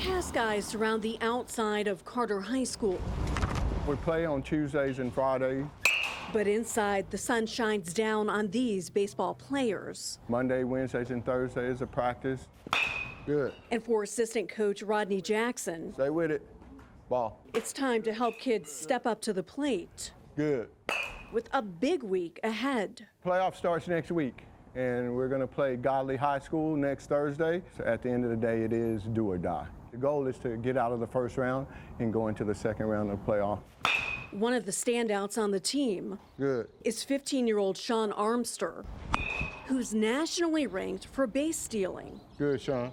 Past guys surround the outside of Carter High School. We play on Tuesdays and Fridays. But inside, the sun shines down on these baseball players. Monday, Wednesdays, and Thursdays are practice. Good. And for assistant coach Rodney Jackson, Stay with it. Ball. it's time to help kids step up to the plate. Good. With a big week ahead. Playoff starts next week, and we're going to play Godly High School next Thursday. So at the end of the day, it is do or die. The goal is to get out of the first round and go into the second round of the playoff. One of the standouts on the team Good. is 15-year-old Sean Armster, who's nationally ranked for base stealing. Good, Sean.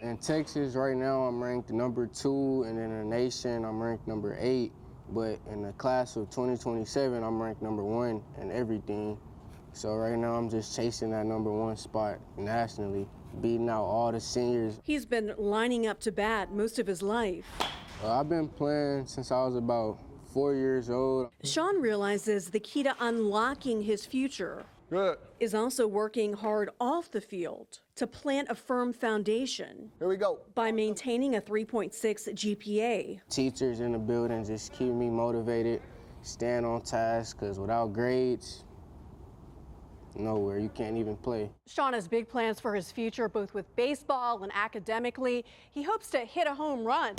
In Texas right now, I'm ranked number 2, and in the nation, I'm ranked number 8. But in the class of 2027, I'm ranked number 1 in everything. So right now, I'm just chasing that number 1 spot nationally, beating out all the seniors. He's been lining up to bat most of his life. I've been playing since I was about 4 years old. Sean realizes the key to unlocking his future Good. is also working hard off the field to plant a firm foundation. Here we go. By maintaining a 3.6 GPA. Teachers in the building just keep me motivated, stand on task, because without grades, nowhere, you can't even play. Sean has big plans for his future, both with baseball and academically. He hopes to hit a home run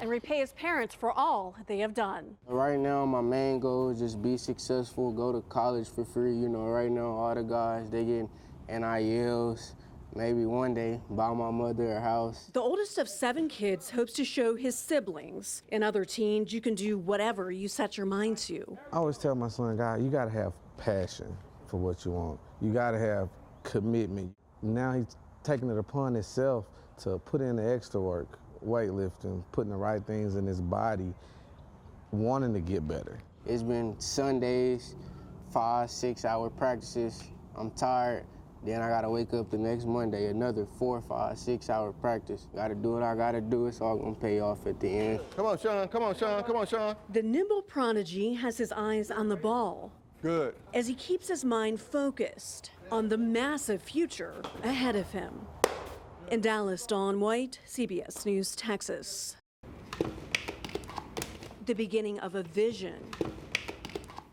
and repay his parents for all they have done. Right now, my main goal is just be successful, go to college for free. You know, right now, all the guys, they get NILs. Maybe one day, buy my mother a house. The oldest of 7 kids hopes to show his siblings and other teens you can do whatever you set your mind to. I always tell my son, God, you gotta have passion for what you want. You gotta have commitment. Now he's taking it upon himself to put in the extra work, weightlifting, putting the right things in his body, wanting to get better. It's been Sundays, 5-6 hour practices. I'm tired. Then I gotta wake up the next Monday, another 4, 5, 6 hour practice. Gotta do what I gotta do. It's all gonna pay off at the end. Come on, Sean. Come on, Sean. Come on, Sean. The nimble prodigy has his eyes on the ball Good. as he keeps his mind focused on the massive future ahead of him. In Dallas, Dawn White, CBS News Texas. The beginning of a vision,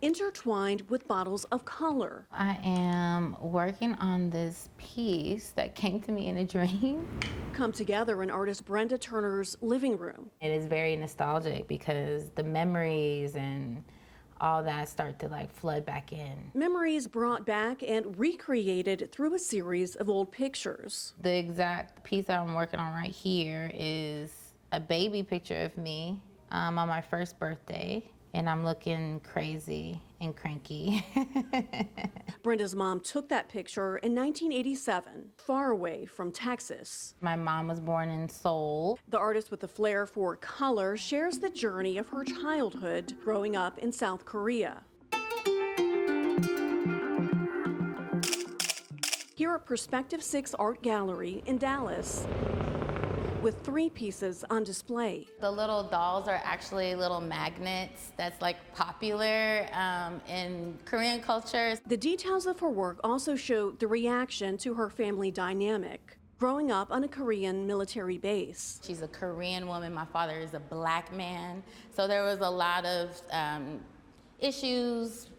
intertwined with bottles of color. I am working on this piece that came to me in a dream. Come together in artist Brenda Turner's living room. It is very nostalgic because the memories and all that start to like flood back in. Memories brought back and recreated through a series of old pictures. The exact piece that I'm working on right here is a baby picture of me on my first birthday, and I'm looking crazy and cranky. Brenda's mom took that picture in 1987, far away from Texas. My mom was born in Seoul. The artist with a flair for color shares the journey of her childhood growing up in South Korea. Here at Perspective 6 Art Gallery in Dallas, with 3 pieces on display. The little dolls are actually little magnets that's like popular in Korean culture. The details of her work also show the reaction to her family dynamic, growing up on a Korean military base. She's a Korean woman. My father is a black man. So there was a lot of issues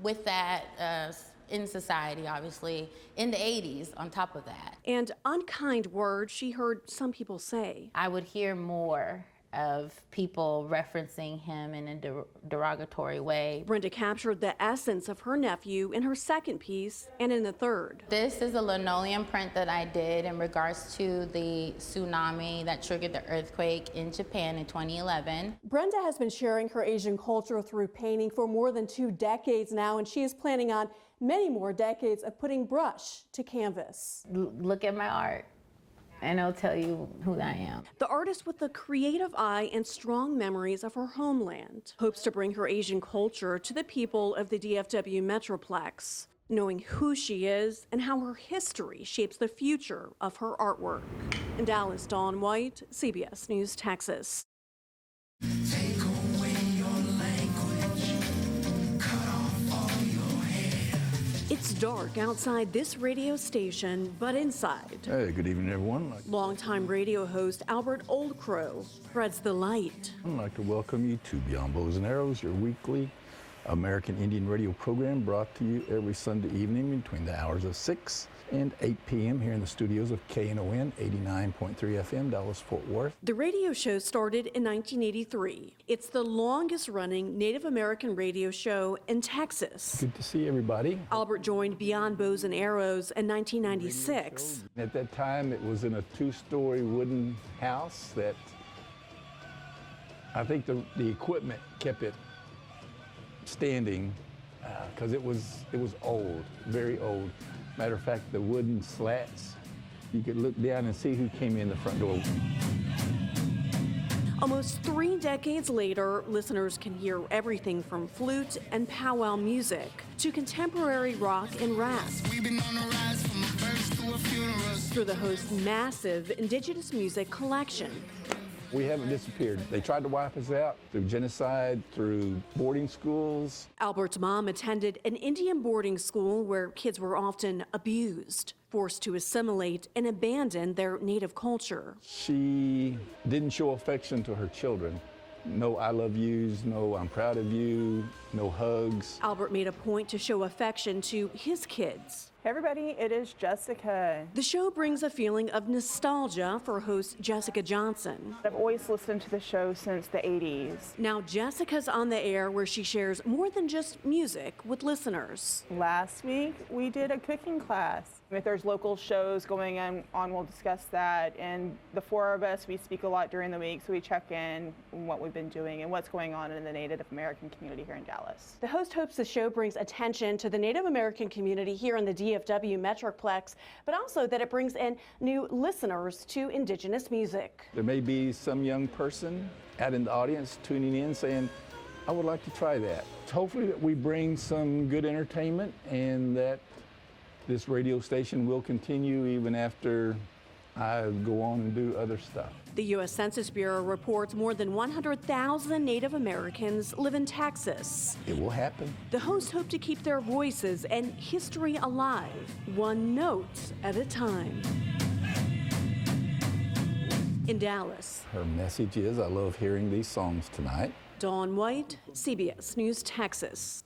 with that in society, obviously, in the 80s on top of that. And unkind words she heard some people say. I would hear more of people referencing him in a derogatory way. Brenda captured the essence of her nephew in her second piece and in the third. This is a linoleum print that I did in regards to the tsunami that triggered the earthquake in Japan in 2011. Brenda has been sharing her Asian culture through painting for more than 2 decades now, and she is planning on many more decades of putting brush to canvas. Look at my art, and it'll tell you who I am. The artist with a creative eye and strong memories of her homeland hopes to bring her Asian culture to the people of the DFW Metroplex, knowing who she is and how her history shapes the future of her artwork. In Dallas, Dawn White, CBS News Texas. Take away your language, cut off all your hair. It It's dark outside this radio station, but inside. Hey, good evening, everyone. Longtime radio host Albert Oldcrow spreads the light. I'd like to welcome you to Beyond Bows and Arrows, your weekly American Indian radio program brought to you every Sunday evening between the hours of 6 and 8 p.m. here in the studios of KNON 89.3 FM, Dallas-Fort Worth. The radio show started in 1983. It's the longest-running Native American radio show in Texas. Good to see everybody. Albert joined Beyond Bows and Arrows in 1996. At that time, it was in a two-story wooden house that I think the equipment kept it standing because it was old, very old. Matter of fact, the wooden slats, you could look down and see who came in the front door. Almost 3 decades later, listeners can hear everything from flute and powwow music to contemporary rock and rap. We've been on the rise from a first to a funeral. Through the host's massive indigenous music collection. We haven't disappeared. They tried to wipe us out through genocide, through boarding schools. Albert's mom attended an Indian boarding school where kids were often abused, forced to assimilate and abandon their native culture. She didn't show affection to her children. No I love yous, no I'm proud of you, no hugs. Albert made a point to show affection to his kids. Hey everybody, it is Jessica. The show brings a feeling of nostalgia for host Jessica Johnson. I've always listened to the show since the 80s. Now Jessica's on the air where she shares more than just music with listeners. Last week, we did a cooking class. If there's local shows going on, we'll discuss that. And the 4 of us, we speak a lot during the week, so we check in on what we've been doing and what's going on in the Native American community here in Dallas. The host hopes the show brings attention to the Native American community here in the DFW Metroplex, but also that it brings in new listeners to indigenous music. There may be some young person out in the audience tuning in saying, I would like to try that. Hopefully that we bring some good entertainment and that this radio station will continue even after I go on and do other stuff. The U.S. Census Bureau reports more than 100,000 Native Americans live in Texas. It will happen. The hosts hope to keep their voices and history alive, one note at a time. In Dallas, Her message is, I love hearing these songs tonight. Dawn White, CBS News Texas.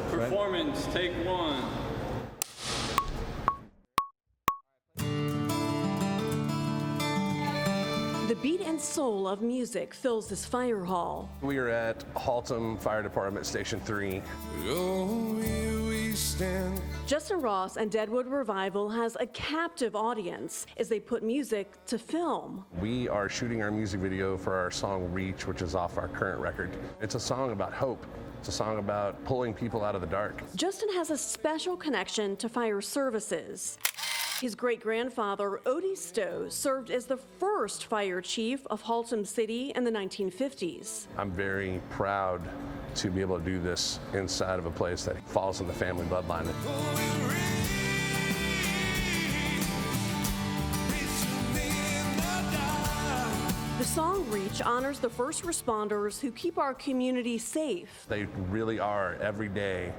Performance, take 1. The beat and soul of music fills this fire hall. We are at Haltom Fire Department Station 3. Oh, here we stand. Justin Ross and Deadwood Revival has a captive audience as they put music to film. We are shooting our music video for our song Reach, which is off our current record. It's a song about hope. It's a song about pulling people out of the dark. Justin has a special connection to fire services. His great-grandfather, Odie Stowe, served as the first fire chief of Haltom City in the 1950s. I'm very proud to be able to do this inside of a place that falls in the family bloodline. The song Reach honors the first responders who keep our community safe. They really are, every day,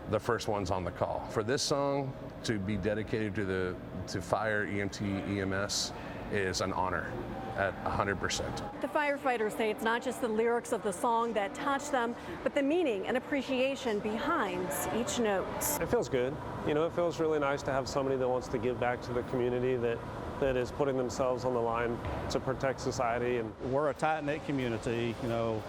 the first ones on the call. For this song to be dedicated to fire, EMT, EMS is an honor at 100%. The firefighters say it's not just the lyrics of the song that touch them, but the meaning and appreciation behind each note. It feels good. You know, it feels really nice to have somebody that wants to give back to the community, that is putting themselves on the line to protect society. And we're a tight-knit community, you know,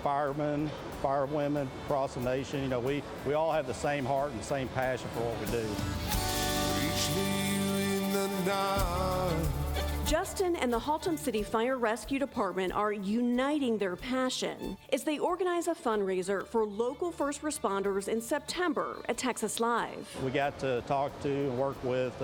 firemen, firewomen across the nation. You know, we all have the same heart and the same passion for what we do. Reach me in the dark. Justin and the Haltom City Fire Rescue Department are uniting their passion as they organize a fundraiser for local first responders in September at Texas Live. We got to talk to and work with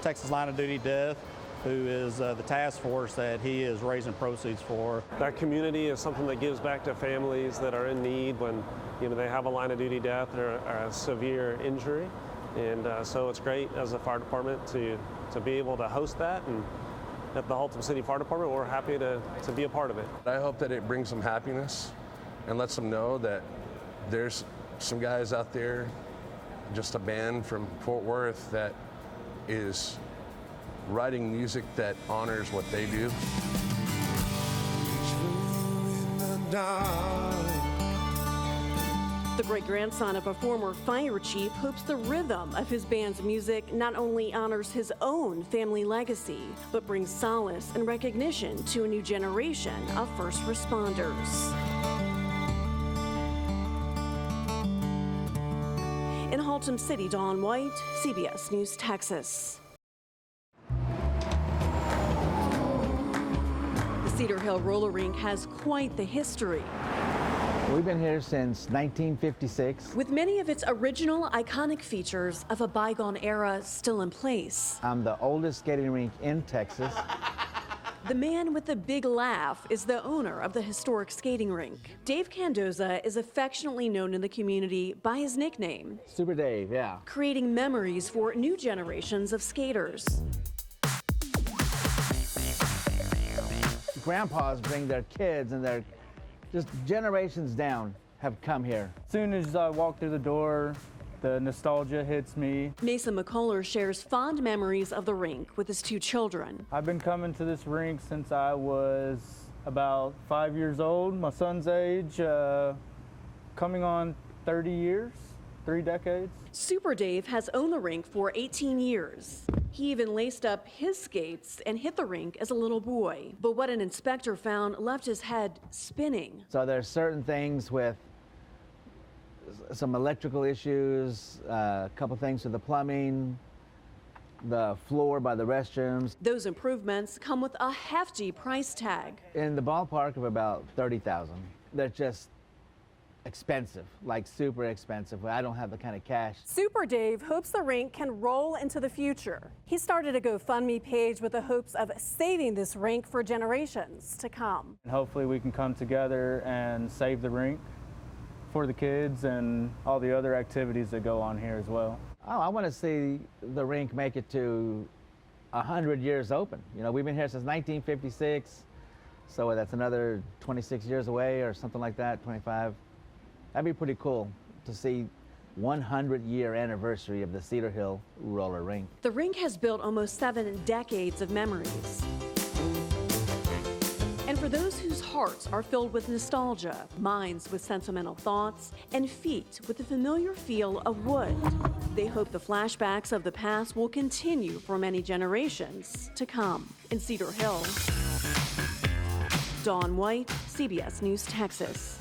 Texas Line of Duty Death, who is the task force that he is raising proceeds for. that community is something that gives back to families that are in need when, you know, they have a line of duty death or a severe injury. And so it's great as a fire department to be able to host that. And at the Haltom City Fire Department, we're happy to be a part of it. I hope that it brings them happiness and lets them know that there's some guys out there, just a band from Fort Worth that is writing music that honors what they do. The great-grandson of a former fire chief hopes the rhythm of his band's music not only honors his own family legacy, but brings solace and recognition to a new generation of first responders. In Haltom City, Dawn White, CBS News Texas. The Cedar Hill roller rink has quite the history. We've been here since 1956. With many of its original iconic features of a bygone era still in place. I'm the oldest skating rink in Texas. The man with the big laugh is the owner of the historic skating rink. Dave Candoza is affectionately known in the community by his nickname, Super Dave, yeah. creating memories for new generations of skaters. Grandpas bring their kids and their just generations down have come here. As soon as I walk through the door, the nostalgia hits me. Mason McCuller shares fond memories of the rink with his two children. I've been coming to this rink since I was about 5 years old, my son's age, coming on 30 years, 3 decades. Super Dave has owned the rink for 18 years. He even laced up his skates and hit the rink as a little boy. But what an inspector found left his head spinning. So there's certain things with some electrical issues, a couple things with the plumbing, the floor by the restrooms. Those improvements come with a hefty price tag. In the ballpark of about $30,000. They're just expensive, like super expensive. I don't have the kind of cash. Super Dave hopes the rink can roll into the future. He started a GoFundMe page with the hopes of saving this rink for generations to come. And hopefully we can come together and save the rink for the kids and all the other activities that go on here as well. Oh, I want to see the rink make it to 100 years open. You know, we've been here since 1956, so that's another 26 years away or something like that, 25. That'd be pretty cool to see 100-year anniversary of the Cedar Hill roller rink. The rink has built almost 7 decades of memories. And for those whose hearts are filled with nostalgia, minds with sentimental thoughts, and feet with the familiar feel of wood, they hope the flashbacks of the past will continue for many generations to come. In Cedar Hill, Dawn White, CBS News Texas.